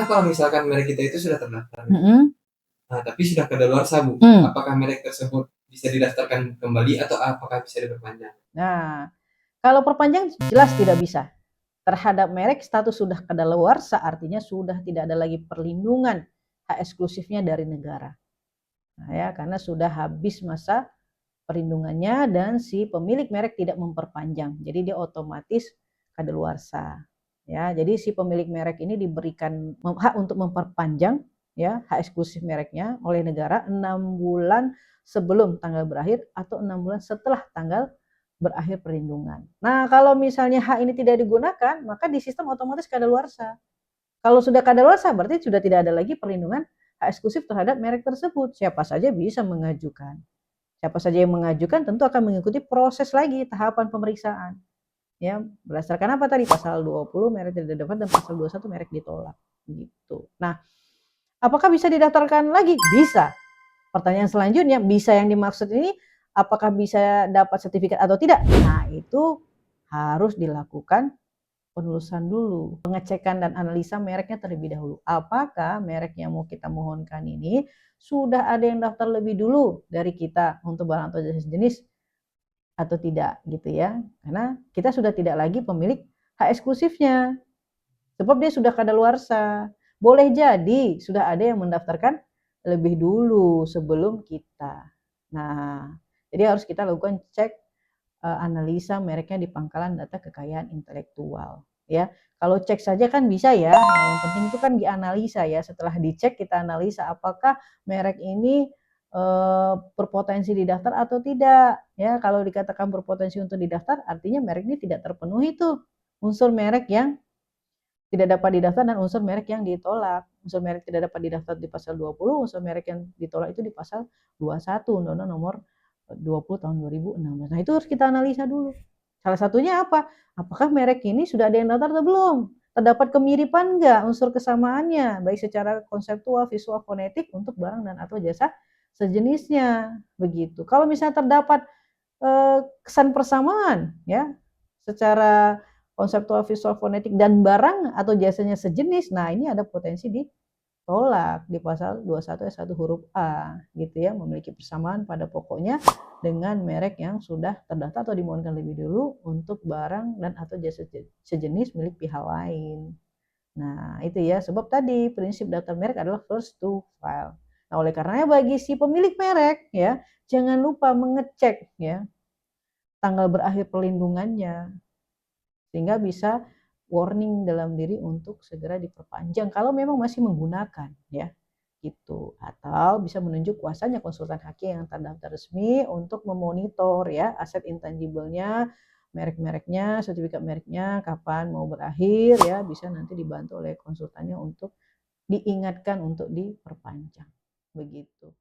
kalau misalkan merek kita itu sudah terdaftar, nah tapi sudah kadaluarsa Bu, apakah merek tersebut bisa didaftarkan kembali atau apakah bisa diperpanjang? Nah, kalau perpanjang jelas tidak bisa. Terhadap merek status sudah kadaluarsa artinya sudah tidak ada lagi perlindungan hak eksklusifnya dari negara. Nah, ya, karena sudah habis masa perlindungannya dan si pemilik merek tidak memperpanjang. Jadi dia otomatis kadaluarsa. Ya, jadi si pemilik merek ini diberikan hak untuk memperpanjang ya hak eksklusif mereknya oleh negara 6 bulan sebelum tanggal berakhir atau 6 bulan setelah tanggal berakhir perlindungan. Nah, kalau misalnya hak ini tidak digunakan, maka di sistem otomatis kadaluarsa. Kalau sudah kadaluarsa berarti sudah tidak ada lagi perlindungan hak eksklusif terhadap merek tersebut. Siapa saja bisa mengajukan. Siapa saja yang mengajukan tentu akan mengikuti proses lagi tahapan pemeriksaan. Ya, berdasarkan apa tadi pasal 20 merek tidak dapat dan pasal 21 merek ditolak gitu. Nah, apakah bisa didaftarkan lagi? Bisa. Pertanyaan selanjutnya, bisa yang dimaksud ini apakah bisa dapat sertifikat atau tidak? Nah, itu harus dilakukan penelusuran dulu, pengecekan dan analisa mereknya terlebih dahulu. Apakah merek yang mau kita mohonkan ini sudah ada yang daftar lebih dulu dari kita untuk barang atau jasa sejenis atau tidak gitu ya. Karena kita sudah tidak lagi pemilik hak eksklusifnya. Sebab dia sudah kadaluarsa. Boleh jadi sudah ada yang mendaftarkan lebih dulu sebelum kita. Nah, jadi harus kita lakukan cek analisa mereknya di pangkalan data kekayaan intelektual ya. Kalau cek saja kan bisa ya. Nah, yang penting itu kan dianalisa ya. Setelah dicek kita analisa apakah merek ini berpotensi didaftar atau tidak ya. Kalau dikatakan berpotensi untuk didaftar artinya merek ini tidak terpenuhi tuh unsur merek yang tidak dapat didaftar dan unsur merek yang ditolak. Unsur merek tidak dapat didaftar di pasal 20, unsur merek yang ditolak itu di pasal 21 Undang-Undang Nomor 20 tahun 2016. Nah, itu harus kita analisa dulu. Salah satunya apa? Apakah merek ini sudah ada yang daftar atau belum? Terdapat kemiripan enggak unsur kesamaannya, baik secara konseptual, visual, fonetik untuk barang dan atau jasa sejenisnya. Begitu. Kalau misalnya terdapat kesan persamaan ya secara konseptual, visual, fonetik dan barang atau jasanya sejenis, nah ini ada potensi ditolak di pasal 21 ayat 1 huruf A gitu ya, memiliki persamaan pada pokoknya dengan merek yang sudah terdaftar atau dimohonkan lebih dulu untuk barang dan atau jasa sejenis milik pihak lain. Nah, itu ya, sebab tadi prinsip daftar merek adalah first to file. Nah, oleh karenanya bagi si pemilik merek ya, jangan lupa mengecek ya tanggal berakhir perlindungannya sehingga bisa warning dalam diri untuk segera diperpanjang kalau memang masih menggunakan ya gitu, atau bisa menunjuk kuasanya konsultan hakim yang terdaftar resmi untuk memonitor ya aset intangible-nya, merek-mereknya, sertifikat mereknya kapan mau berakhir ya, bisa nanti dibantu oleh konsultannya untuk diingatkan untuk diperpanjang begitu.